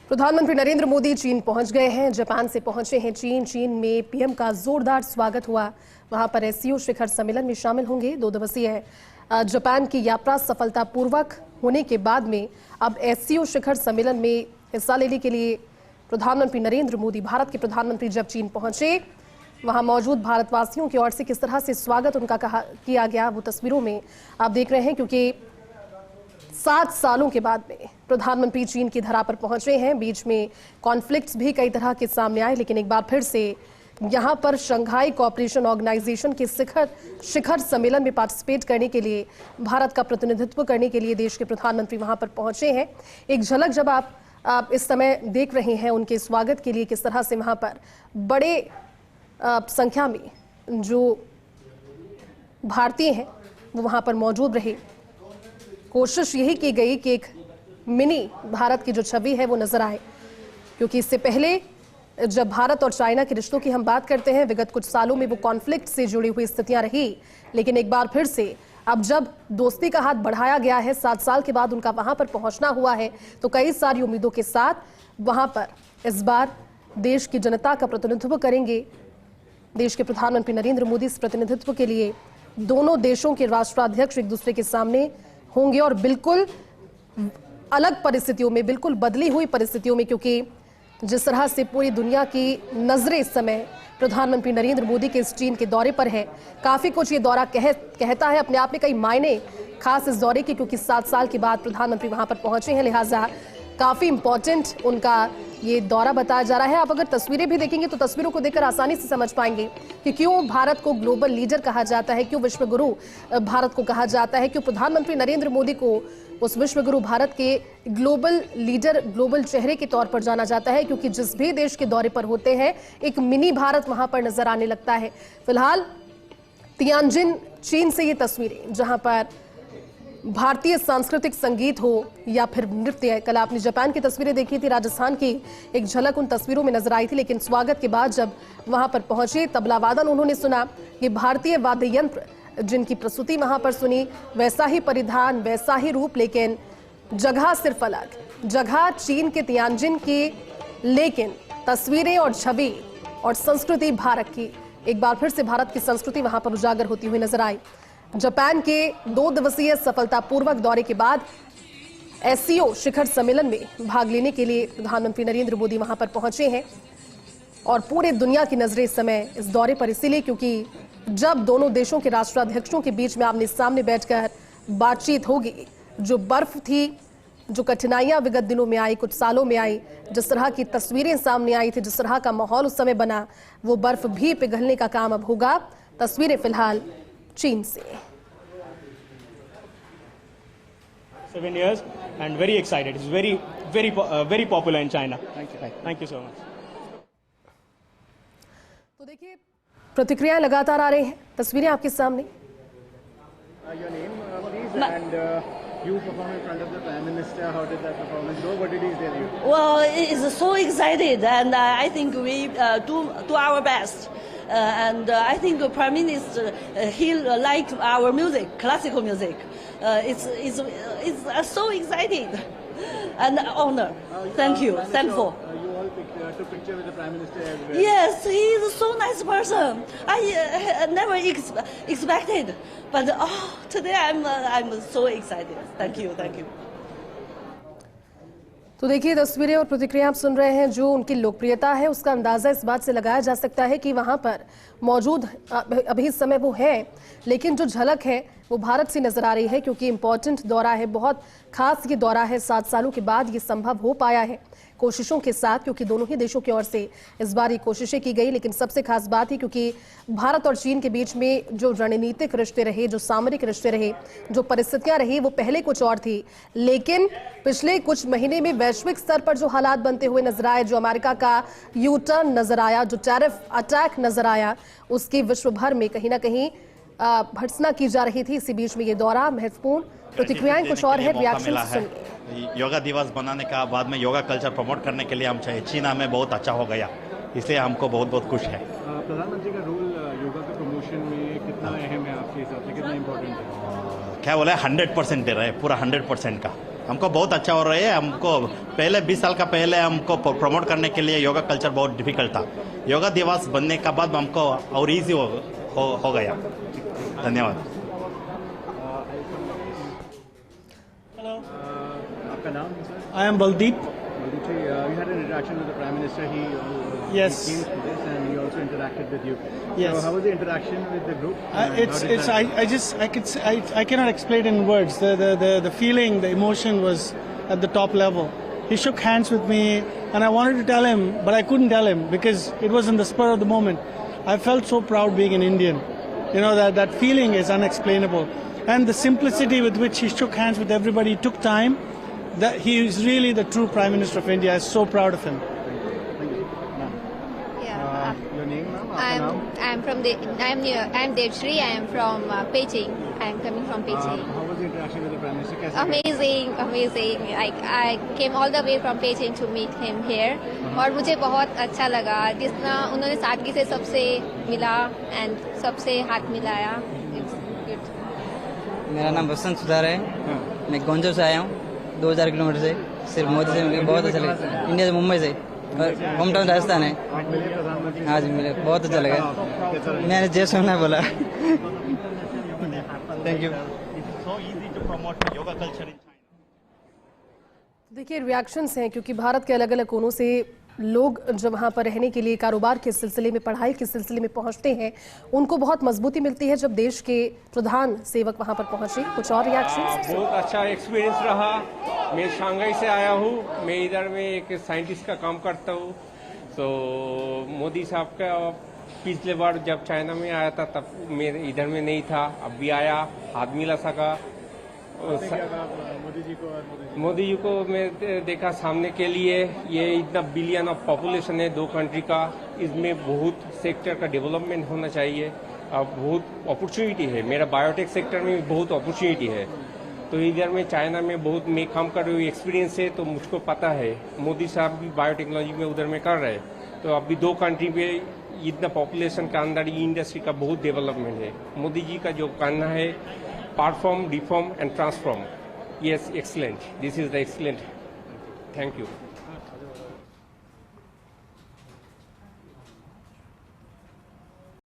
प्रधानमंत्री नरेंद्र मोदी चीन पहुंच गए हैं। जापान से पहुंचे हैं चीन में पीएम का जोरदार स्वागत हुआ। वहां पर एससीओ शिखर सम्मेलन में शामिल होंगे। 2 दिवसीय जापान की यात्रा सफलतापूर्वक होने के बाद में अब एससीओ शिखर सम्मेलन में हिस्सा लेने के लिए प्रधानमंत्री नरेंद्र मोदी, भारत के प्रधानमंत्री जब चीन पहुंचे, वहां मौजूद भारतवासियों की ओर से किस तरह से स्वागत उनका किया गया, वो तस्वीरों में आप देख रहे हैं। क्योंकि 7 सालों के बाद में प्रधानमंत्री चीन की धरा पर पहुंचे हैं। बीच में कॉन्फ्लिक्ट्स भी कई तरह के सामने आए, लेकिन एक बार फिर से यहां पर शंघाई कोऑपरेशन ऑर्गेनाइजेशन के शिखर सम्मेलन में पार्टिसिपेट करने के लिए, भारत का प्रतिनिधित्व करने के लिए देश के प्रधानमंत्री वहां पर पहुंचे हैं। एक झलक जब आप इस समय देख रहे हैं उनके स्वागत के लिए, किस तरह से वहां पर बड़े संख्या में जो भारतीय हैं वो वहां पर मौजूद रहे। कोशिश यही की गई कि एक मिनी भारत की जो छवि है वो नजर आए, क्योंकि इससे पहले जब भारत और चाइना के रिश्तों की हम बात करते हैं, विगत कुछ सालों में वो कॉन्फ्लिक्ट से जुड़ी हुई स्थितियां रही, लेकिन एक बार फिर से अब जब दोस्ती का हाथ बढ़ाया गया है, 7 साल के बाद उनका वहां पर पहुंचना हुआ है, तो कई सारी उम्मीदों के साथ वहां पर इस बार देश की जनता का प्रतिनिधित्व करेंगे। देश के प्रधानमंत्री नरेंद्र मोदी इस प्रतिनिधित्व के लिए दोनों देशों के राष्ट्राध्यक्ष एक दूसरे के सामने होंगे और बिल्कुल अलग परिस्थितियों में, बिल्कुल बदली हुई परिस्थितियों में, क्योंकि जिस तरह से पूरी दुनिया की नजरें इस समय प्रधानमंत्री नरेंद्र मोदी के इस चीन के दौरे पर है, काफी कुछ ये दौरा कहता है अपने आप में, कई मायने खास इस दौरे के, क्योंकि 7 साल के बाद प्रधानमंत्री वहां पर पहुंचे हैं, लिहाजा काफी इंपॉर्टेंट उनका ये दौरा बताया जा रहा है। आप अगर तस्वीरें भी देखेंगे तो तस्वीरों को देखकर आसानी से समझ पाएंगे कि क्यों भारत को ग्लोबल लीडर कहा जाता है, क्यों विश्व गुरु भारत को कहा जाता है, क्यों प्रधानमंत्री नरेंद्र मोदी को उस विश्व गुरु भारत के ग्लोबल लीडर, ग्लोबल चेहरे के तौर पर जाना जाता है, क्योंकि जिस भी देश के दौरे पर होते हैं एक मिनी भारत वहां पर नजर आने लगता है। फिलहाल तियानजिन चीन से ये तस्वीरें, जहां पर भारतीय सांस्कृतिक संगीत हो या फिर नृत्य, कल आपने जापान की तस्वीरें देखी थी, राजस्थान की एक झलक उन तस्वीरों में नजर आई थी, लेकिन स्वागत के बाद जब वहां पर पहुंचे, तबला वादन उन्होंने सुना। ये भारतीय वाद्य यंत्र जिनकी प्रस्तुति वहां पर सुनी, वैसा ही परिधान, वैसा ही रूप, लेकिन जगह सिर्फ अलग, जगह चीन के तियानजिन की, लेकिन तस्वीरें और छवि और संस्कृति भारत की। एक बार फिर से भारत की संस्कृति वहां पर उजागर होती हुई नजर आई। जापान के 2 दिवसीय सफलतापूर्वक दौरे के बाद एससीओ शिखर सम्मेलन में भाग लेने के लिए प्रधानमंत्री नरेंद्र मोदी वहां पर पहुंचे हैं और पूरे दुनिया की नजरें इस समय इस दौरे पर इसीलिए, क्योंकि जब दोनों देशों के राष्ट्राध्यक्षों के बीच में आमने सामने बैठकर बातचीत होगी, जो बर्फ थी, जो कठिनाइयां विगत दिनों में आई, कुछ सालों में आई, जिस तरह की तस्वीरें सामने आई थी, जिस तरह का माहौल उस समय बना, वो बर्फ भी पिघलने का काम अब होगा। तस्वीरें फिलहाल चीन से। 7 years and very excited. It's very popular in China. Thank you so much. तो देखिए प्रतिक्रियाएं लगातार आ रही हैं, तस्वीरें आपके सामने। Your name, please, and you performed in front of the Prime Minister. How did that performance go? What did he tell you? Well, it's so excited, and I think we do our best. I think the Prime Minister he liked our music, classical music. It's so excited and honor. Thank you, thankful. You all took picture with the Prime Minister as well. Yes, he is a so nice person. I never expected, but today I'm so excited. Thank you, thank you. तो देखिए तस्वीरें और प्रतिक्रिया आप सुन रहे हैं। जो उनकी लोकप्रियता है उसका अंदाजा इस बात से लगाया जा सकता है कि वहां पर मौजूद अभी इस समय वो है, लेकिन जो झलक है वो भारत से नजर आ रही है, क्योंकि इंपॉर्टेंट दौरा है, बहुत खास ये दौरा है। 7 सालों के बाद ये संभव हो पाया है कोशिशों के साथ, क्योंकि दोनों ही देशों की ओर से इस बार ये कोशिशें की गई। लेकिन सबसे खास बात है क्योंकि भारत और चीन के बीच में जो रणनीतिक रिश्ते रहे, जो सामरिक रिश्ते रहे, जो परिस्थितियां रही, वो पहले कुछ और थी, लेकिन पिछले कुछ महीने में वैश्विक स्तर पर जो हालात बनते हुए नजर आए, जो अमेरिका का यू टर्न नजर आया, जो टैरिफ अटैक नजर आया, उसकी विश्व भर में कहीं ना कहीं भर्त्सना की जा रही थी। इसी बीच में ये दौरा महत्वपूर्ण, प्रतिक्रियाएं कुछ और है, रिएक्शन सुनिए। योगा दिवस बनाने का बाद में योगा कल्चर प्रमोट करने के लिए हम चीना में बहुत अच्छा हो गया, इसलिए हमको बहुत बहुत खुश है। प्रधानमंत्री का रोल योगा के प्रमोशन में कितना अहम है आपके हिसाब से, कितना इम्पोर्टेंट है? क्या बोला, 100% दे रहे हैं, पूरा 100% का। हमको बहुत अच्छा हो रहा है। हमको पहले 20 साल का पहले हमको प्रमोट करने के लिए योगा कल्चर बहुत डिफिकल्ट था। योगा दिवस बनने के बाद हमको और इजी हो गया। धन्यवाद। आपका नाम sir? I am Baldeep. Baldeep ji, you had an interaction with the Prime Minister. Yes. He came to this and he also interacted with you. Yes. So how was the interaction with the group? I cannot explain in words. The feeling, the emotion was at the top level. He shook hands with me and I wanted to tell him, but I couldn't tell him because it was in the spur of the moment. I felt so proud being an Indian. You know, that feeling is unexplainable. And the simplicity with which he shook hands with everybody, took time. That he is really the true Prime Minister of India. I'm so proud of him. Thank you. Ma'am. Yeah, Your name, ma'am? Aapka naam? I'm Devshri. I am from Beijing. I am coming from Beijing. How was the interaction with the Prime Minister? कैसे गया? Amazing. I came all the way from Beijing to meet him here. और मुझे बहुत अच्छा लगा जितना उन्होंने सादगी से सबसे मिला एंड सबसे हाथ मिलाया. It's good. मेरा नाम बसंत सुधार है। मैं गोंजो से आया हूँ 2000 किलोमीटर से। सिर्फ मोदी से मिलकर बहुत अच्छा लगा। इंडिया से मुंबई से और होम टाउन राजस्थान है। आप मिले प्रधानमंत्री? हाँ जी मिले, बहुत अच्छा लगा। कैसा लगा? मैंने जय सोना बोला। Thank you. So easy to promote yoga culture in China. देखिए रिएक्शंस हैं क्योंकि भारत के अलग अलग कोनों से लोग जब वहाँ पर रहने के लिए कारोबार के सिलसिले में, पढ़ाई के सिलसिले में पहुँचते हैं, उनको बहुत मजबूती मिलती है जब देश के प्रधान सेवक वहाँ पर पहुँचे। कुछ और रिएक्शंस? बहुत अच्छा एक्सपीरियंस रहा। मैं शंघाई से आया हूँ। मैं इधर में एक साइंटिस्ट का काम करता हूँ। तो मोदी साहब का पिछले बार जब चाइना में आया था तब मैं इधर में नहीं था, अब भी आया, हाथ मिला सका। मोदी जी को मैं देखा सामने के लिए, ये इतना बिलियन ऑफ पॉपुलेशन है 2 कंट्री का, इसमें बहुत सेक्टर का डेवलपमेंट होना चाहिए। अब बहुत अपॉर्चुनिटी है, मेरा बायोटेक सेक्टर में भी बहुत अपॉर्चुनिटी है। तो इधर में चाइना में बहुत मैं काम कर रही हूँ, एक्सपीरियंस है, तो मुझको पता है। मोदी साहब भी बायोटेक्नोलॉजी में उधर में कर रहे हैं। तो अभी 2 कंट्री पे इतना पॉपुलेशन का अंदर ये इंडस्ट्री का बहुत डेवलपमेंट है। मोदी जी का जो कहना है perform, reform and transform, yes, excellent. This is the excellent. Thank you.